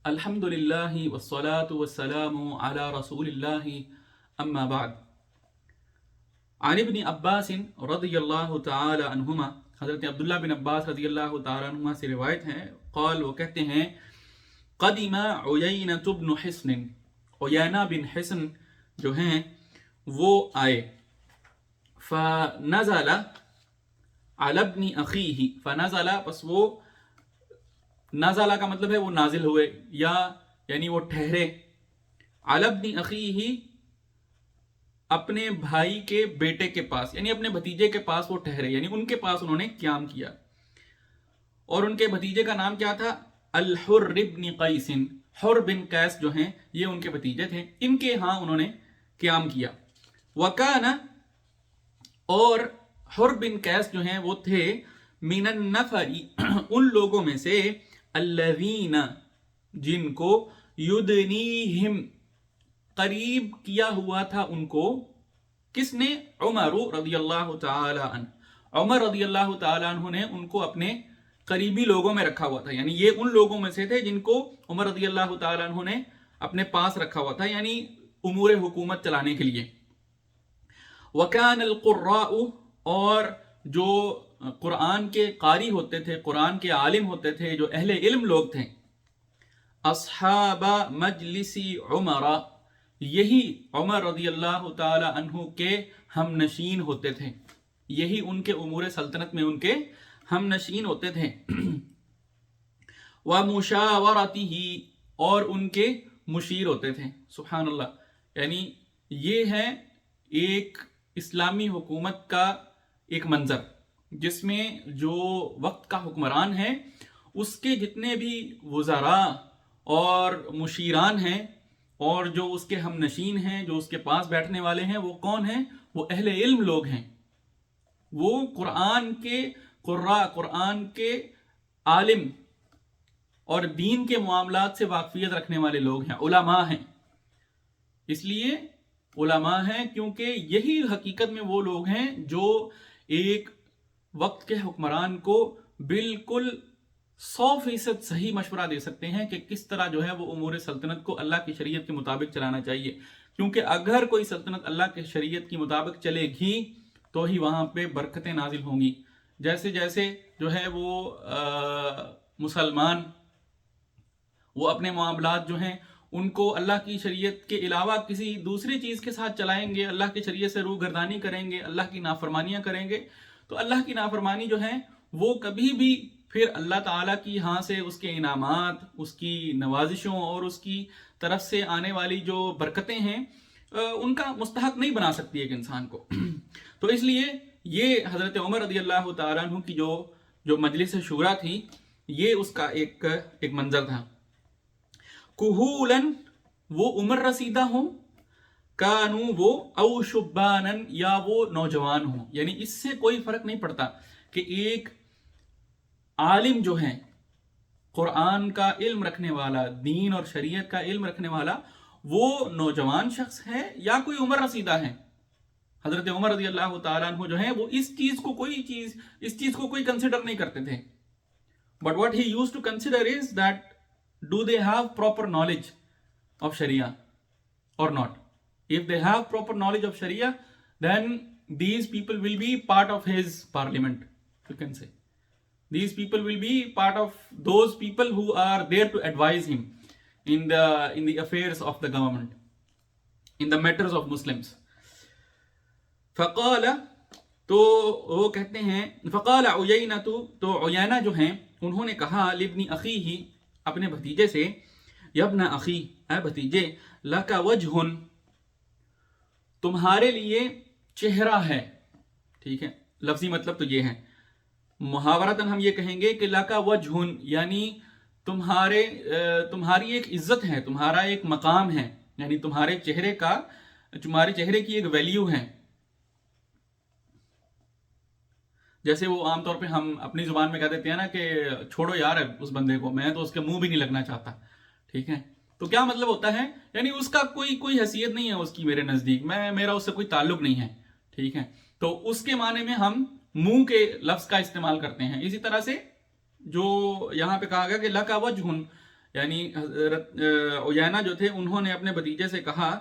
الحمد للہ والصلاة والسلام علی رسول اللہ اما بعد. عن ابن عباس رضی اللہ تعالی عنہما، حضرت عبداللہ بن عباس رضی اللہ تعالی عنہما سے روایت ہے، قال، وہ کہتے ہیں، قدم عیینۃ بن حصن، عیینہ بن حصن جو ہیں وہ آئے، فنزل علی ابن اخیہ، فنزل، پس وہ نازلہ کا مطلب ہے وہ نازل ہوئے، یا یعنی وہ ٹھہرے، علی ابن اخیہ، اپنے بھائی کے بیٹے کے پاس، یعنی اپنے بھتیجے کے پاس وہ ٹھہرے، یعنی ان کے پاس انہوں نے قیام کیا. اور ان کے بھتیجے کا نام کیا تھا؟ الحر بن قیس، حر بن قیس جو ہیں یہ ان کے بھتیجے تھے، ان کے ہاں انہوں نے قیام کیا. وکان، اور حر بن قیس جو ہیں وہ تھے، من النفر، ان لوگوں میں سے، الذین، جن کو، یدنیہم، قریب کیا ہوا تھا ان کو، کس نے؟ عمر رضی اللہ تعالی عنہ، عمر رضی اللہ تعالی عنہ نے ان کو اپنے قریبی لوگوں میں رکھا ہوا تھا، یعنی یہ ان لوگوں میں سے تھے جن کو عمر رضی اللہ تعالی عنہ نے اپنے پاس رکھا ہوا تھا، یعنی امور حکومت چلانے کے لیے. وکان القراء، اور جو قرآن کے قاری ہوتے تھے، قرآن کے عالم ہوتے تھے، جو اہل علم لوگ تھے، اصحاب مجلس عمر، یہی عمر رضی اللہ تعالی عنہ کے ہم نشین ہوتے تھے، یہی ان کے امور سلطنت میں ان کے ہم نشین ہوتے تھے. ومشاورتہ، اور ان کے مشیر ہوتے تھے. سبحان اللہ، یعنی یہ ہے ایک اسلامی حکومت کا ایک منظر، جس میں جو وقت کا حکمران ہے اس کے جتنے بھی وزراء اور مشیران ہیں، اور جو اس کے ہم نشین ہیں، جو اس کے پاس بیٹھنے والے ہیں، وہ کون ہیں؟ وہ اہل علم لوگ ہیں، وہ قرآن کے قراء، قرآن کے عالم اور دین کے معاملات سے واقفیت رکھنے والے لوگ ہیں، علماء ہیں. اس لیے علماء ہیں کیونکہ یہی حقیقت میں وہ لوگ ہیں جو ایک وقت کے حکمران کو بالکل 100% صحیح مشورہ دے سکتے ہیں کہ کس طرح جو ہے وہ امور سلطنت کو اللہ کی شریعت کے مطابق چلانا چاہیے. کیونکہ اگر کوئی سلطنت اللہ کی شریعت کے مطابق چلے گی تو ہی وہاں پہ برکتیں نازل ہوں گی. جیسے جیسے جو ہے وہ مسلمان وہ اپنے معاملات جو ہیں ان کو اللہ کی شریعت کے علاوہ کسی دوسری چیز کے ساتھ چلائیں گے، اللہ کی شریعت سے روگردانی کریں گے، اللہ کی نافرمانیاں کریں گے، تو اللہ کی نافرمانی جو ہے وہ کبھی بھی پھر اللہ تعالیٰ کی ہاں سے اس کے انعامات، اس کی نوازشوں اور اس کی طرف سے آنے والی جو برکتیں ہیں ان کا مستحق نہیں بنا سکتی ایک انسان کو. تو اس لیے یہ حضرت عمر رضی اللہ تعالیٰ عنہ کی جو مجلس شورا تھی، یہ اس کا ایک منظر تھا. کہولن، وہ عمر رسیدہ ہوں، کانو، وہ، او شبانن، یا وہ نوجوان ہوں. یعنی اس سے کوئی فرق نہیں پڑتا کہ ایک عالم جو ہے، قرآن کا علم رکھنے والا، دین اور شریعت کا علم رکھنے والا، وہ نوجوان شخص ہے یا کوئی عمر رسیدہ ہے. حضرت عمر رضی اللہ تعالیٰ عنہ جو ہیں وہ اس چیز کو کوئی کنسیڈر نہیں کرتے تھے. But what he used to consider is that do they have proper knowledge of Sharia or not? If they have proper knowledge of Sharia, then these people will be part of his parliament, you can say. These people will be part of those people who are there to advise him in the affairs of the government, in the matters of Muslims. فقال، تو وہ کہتے ہیں، فقال عیینہ، تو عیینہ جو ہیں انہوں نے کہا، لابن اخیہ، اپنے بھتیجے سے، یبن اخی، اے بھتیجے، لک وجہ، تمہارے لیے چہرہ ہے. ٹھیک ہے، لفظی مطلب تو یہ ہے. محاورتاً ہم یہ کہیں گے کہ لک وجہ، یعنی تمہاری ایک عزت ہے، تمہارا ایک مقام ہے، یعنی تمہارے چہرے کی ایک ویلیو ہے. جیسے وہ عام طور پہ ہم اپنی زبان میں کہہ دیتے ہیں نا کہ چھوڑو یار اس بندے کو، میں تو اس کے منہ بھی نہیں لگنا چاہتا. ٹھیک ہے، تو کیا مطلب ہوتا ہے؟ یعنی اس کا کوئی حیثیت نہیں ہے اس کی میرے نزدیک، میرا اس سے کوئی تعلق نہیں ہے. ٹھیک ہے، تو اس کے معنی میں ہم منہ کے لفظ کا استعمال کرتے ہیں. اسی طرح سے جو یہاں پہ کہا گیا کہ لکا وجہ، یعنی حضرت عیینہ جو تھے انہوں نے اپنے بھتیجے سے کہا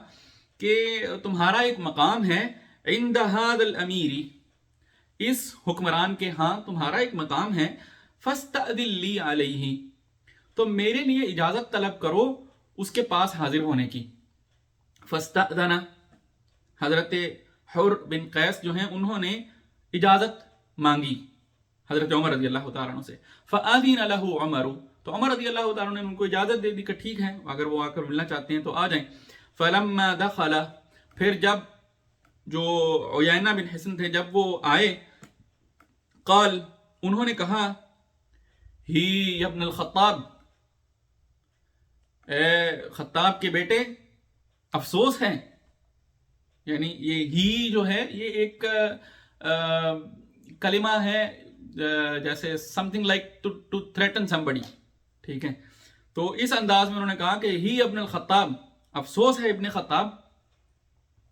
کہ تمہارا ایک مقام ہے عند ھذا الامیر، اس حکمران کے ہاں تمہارا ایک مقام ہے، فاستأذن لی علیہ، تو میرے لیے اجازت طلب کرو اس کے پاس حاضر ہونے کی۔ فاستأذن، حضرت حر بن قیس جو ہیں انہوں نے اجازت مانگی حضرت عمر رضی اللہ تعالیٰ عنہ سے۔ فأذن له عمر، تو عمر رضی اللہ تعالیٰ عنہ نے ان کو اجازت دے دی کہ ٹھیک ہے اگر وہ آ کر ملنا چاہتے ہیں تو آ جائیں۔ فلما دخل، پھر جب جو عیینہ بن حصن تھے جب وہ آئے، قال، انہوں نے کہا، ہی ابن الخطاب، اے خطاب کے بیٹے افسوس ہے، یعنی یہ ہی جو ہے یہ ایک کلمہ ہے جیسے something like to threaten somebody، ٹھیک ہے، تو اس انداز میں انہوں نے کہا کہ ہی ابن الخطاب، افسوس ہے ابن خطاب،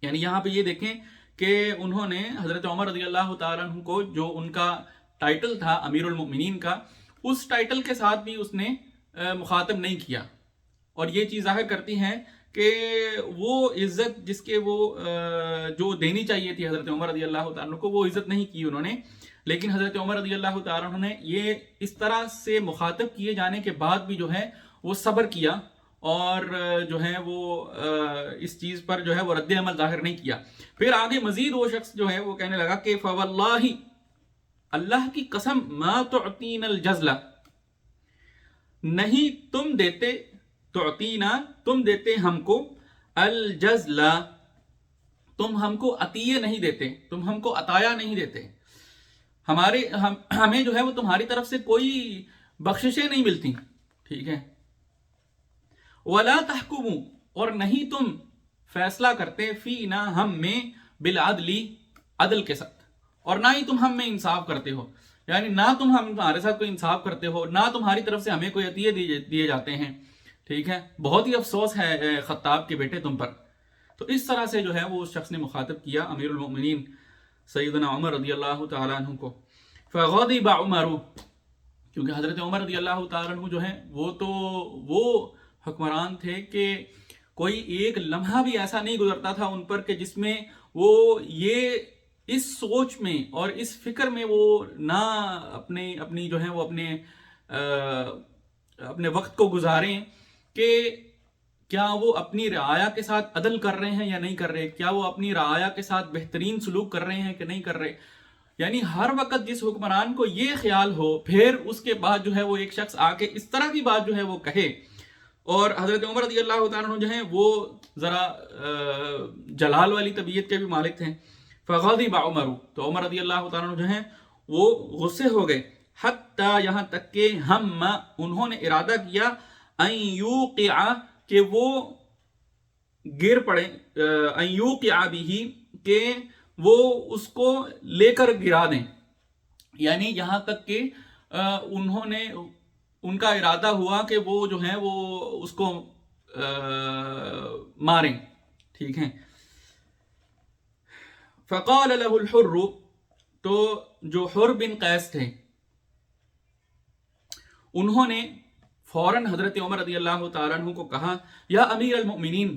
یعنی یہاں پہ یہ دیکھیں کہ انہوں نے حضرت عمر رضی اللہ تعالیٰ عنہ کو جو ان کا ٹائٹل تھا امیر المؤمنین کا، اس ٹائٹل کے ساتھ بھی اس نے مخاطب نہیں کیا، اور یہ چیز ظاہر کرتی ہے کہ وہ عزت جس کے وہ جو دینی چاہیے تھی حضرت عمر رضی اللہ تعالیٰ عنہ کو، وہ عزت نہیں کی انہوں نے، لیکن حضرت عمر رضی اللہ تعالیٰ عنہ نے یہ اس طرح سے مخاطب کیے جانے کے بعد بھی جو ہے وہ صبر کیا، اور جو ہے وہ اس چیز پر جو ہے وہ رد عمل ظاہر نہیں کیا۔ پھر آگے مزید وہ شخص جو ہے وہ کہنے لگا کہ فواللہ، اللہ کی قسم، ما تعطین الجزلہ، نہیں تم دیتے، تعطینا تم دیتے ہم کو، الجزلہ تم ہم کو عطیے نہیں دیتے، تم ہم کو عطایا نہیں دیتے، ہمیں جو ہے وہ تمہاری طرف سے کوئی بخششیں نہیں ملتی، ٹھیک ہے۔ ولا تحکموا، اور نہیں تم فیصلہ کرتے، فینا ہم میں، بالعدل عدل کے ساتھ، اور نہ ہی تم ہم میں انصاف کرتے ہو، یعنی نہ تم ہمارے ساتھ کوئی انصاف کرتے ہو، نہ تمہاری طرف سے ہمیں کوئی عطیے دیے جاتے ہیں، ٹھیک ہے۔ بہت ہی افسوس ہے خطاب کے بیٹے تم پر۔ تو اس طرح سے جو ہے وہ اس شخص نے مخاطب کیا امیر المؤمنین سیدنا عمر رضی اللہ تعالیٰ عنہ کو۔ فغضب عمر، کیونکہ حضرت عمر رضی اللہ تعالیٰ عنہ جو ہیں وہ تو وہ حکمران تھے کہ کوئی ایک لمحہ بھی ایسا نہیں گزرتا تھا ان پر کہ جس میں وہ یہ اس سوچ میں اور اس فکر میں وہ نہ اپنی جو ہے وہ اپنے وقت کو گزاریں کہ کیا وہ اپنی رعایا کے ساتھ عدل کر رہے ہیں یا نہیں کر رہے، کیا وہ اپنی رعایا کے ساتھ بہترین سلوک کر رہے ہیں کہ نہیں کر رہے، یعنی ہر وقت جس حکمران کو یہ خیال ہو، پھر اس کے بعد جو ہے وہ ایک شخص آ کے اس طرح کی بات جو ہے وہ کہے۔ اور حضرت عمر رضی اللہ تعالیٰ عنہ جو ہیں وہ ذرا جلال والی طبیعت کے بھی مالک تھے۔ فغضب عمر، تو عمر رضی اللہ تعالیٰ عنہ جو ہیں وہ غصے ہو گئے، حتیٰ یہاں تک کہ ہم، انہوں نے ارادہ کیا، ان یوقع، کہ وہ گر پڑے، ان یوقع بہ، کہ وہ اس کو لے کر گرا دیں، یعنی یہاں تک کہ انہوں نے ان کا ارادہ ہوا کہ وہ جو ہیں وہ اس کو ماریں، ٹھیک ہے۔ فقال له الحر، تو جو حر بن قیس تھے انہوں نے فوراً حضرت عمر رضی اللہ تعالیٰ عنہ کو کہا، یا امیر المؤمنین،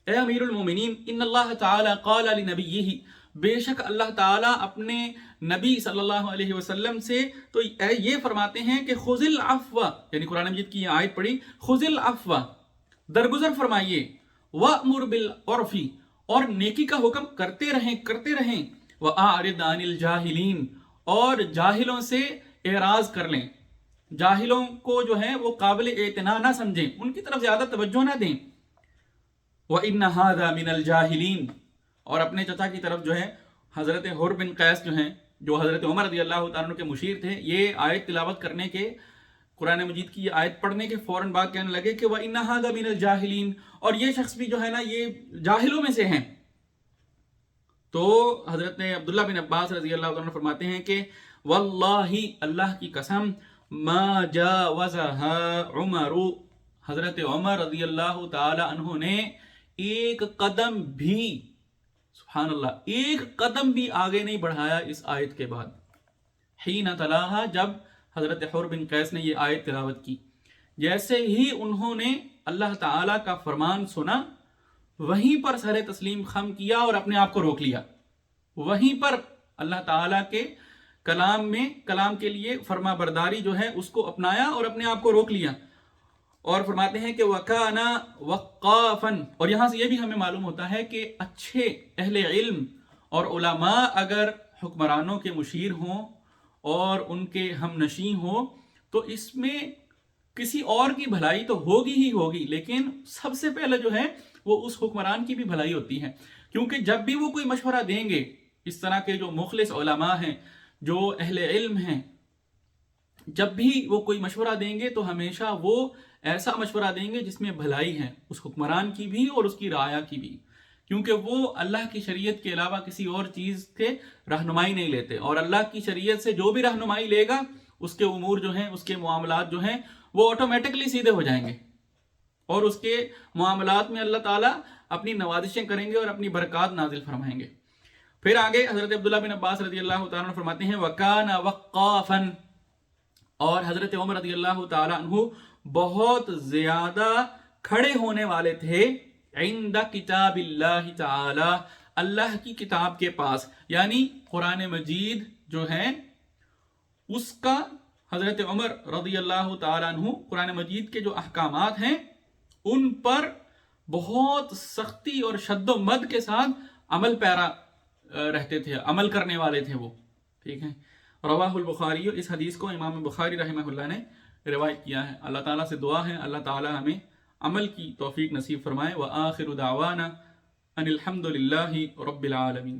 اے امیر المؤمنین، ان اللہ تعالیٰ قال لنبیہ، بے شک اللہ تعالیٰ اپنے نبی صلی اللہ علیہ وسلم سے تو یہ فرماتے ہیں کہ خذ العفو، یعنی قرآن مجید کی یہ آیت پڑھی، خذ العفو، درگزر فرمائیے، وأمر بالعرف، اور نیکی کا حکم کرتے رہیں، وأعرض عن الجاہلین، اور جاہلوں سے اعراض کر لیں، جاہلوں کو جو ہے وہ قابل اعتنا نہ سمجھیں، ان کی طرف زیادہ توجہ نہ دیں۔ وَإِنَّ هَذَا مِنَ الْجَاهِلِينَ، اور اپنے چچا کی طرف جو ہے حضرت حر بن قیس جو ہیں، جو حضرت عمر رضی اللہ تعالیٰ عنہ کے مشیر تھے، یہ آیت تلاوت کرنے کے، قرآن مجید کی یہ آیت پڑھنے کے فوراً بعد کہنے لگے کہ وَإِنَّ هَذَا مِنَ الْجَاهِلِينَ، اور یہ شخص بھی جو ہے نا یہ جاہلوں میں سے ہیں۔ تو حضرت عبداللہ بن عباس رضی اللہ عنہ فرماتے ہیں کہ واللہ، اللہ کی قسم، ما جاوزها عمر، حضرت عمر رضی اللہ تعالی عنہ نے ایک قدم بھی، سبحان اللہ، ایک قدم بھی آگے نہیں بڑھایا اس آیت کے بعد، حین تلاہا، جب حضرت حر بن قیس نے یہ آیت تلاوت کی، جیسے ہی انہوں نے اللہ تعالیٰ کا فرمان سنا وہیں پر سر تسلیم خم کیا اور اپنے آپ کو روک لیا، وہیں پر اللہ تعالیٰ کے کلام کے لیے فرما برداری جو ہے اس کو اپنایا اور اپنے آپ کو روک لیا۔ اور فرماتے ہیں کہ وَكَانَ وَقَّافًا، اور یہاں سے یہ بھی ہمیں معلوم ہوتا ہے کہ اچھے اہل علم اور علماء اگر حکمرانوں کے مشیر ہوں اور ان کے ہم نشیں ہوں تو اس میں کسی اور کی بھلائی تو ہوگی ہی ہوگی، لیکن سب سے پہلے جو ہے وہ اس حکمران کی بھی بھلائی ہوتی ہے، کیونکہ جب بھی وہ کوئی مشورہ دیں گے، اس طرح کے جو مخلص علماء ہیں، جو اہل علم ہیں، جب بھی وہ کوئی مشورہ دیں گے تو ہمیشہ وہ ایسا مشورہ دیں گے جس میں بھلائی ہے، اس حکمران کی بھی اور اس کی رعایا کی بھی، کیونکہ وہ اللہ کی شریعت کے علاوہ کسی اور چیز کے رہنمائی نہیں لیتے، اور اللہ کی شریعت سے جو بھی رہنمائی لے گا اس کے امور جو ہیں، اس کے معاملات جو ہیں وہ آٹومیٹکلی سیدھے ہو جائیں گے، اور اس کے معاملات میں اللہ تعالیٰ اپنی نوازشیں کریں گے اور اپنی برکات نازل فرمائیں گے۔ پھر آگے حضرت عبداللہ بن عباس رضی اللہ تعالیٰ عنہ فرماتے ہیں وَكَانَ وَقَّافًا، اور حضرت عمر رضی اللہ تعالیٰ عنہ بہت زیادہ کھڑے ہونے والے تھے عند کتاب اللہ تعالی، اللہ کی کتاب کے پاس، یعنی قرآن مجید جو ہے اس کا حضرت عمر رضی اللہ تعالیٰ عنہ قرآن مجید کے جو احکامات ہیں ان پر بہت سختی اور شد و مد کے ساتھ عمل پیرا رہتے تھے، عمل کرنے والے تھے وہ، ٹھیک ہے۔ رواہ البخاری، اس حدیث کو امام بخاری رحمہ اللہ نے روایت کیا ہے۔ اللہ تعالیٰ سے دعا ہے اللہ تعالیٰ ہمیں عمل کی توفیق نصیب فرمائے۔ وآخر دعوانا ان الحمد للہ رب العالمین۔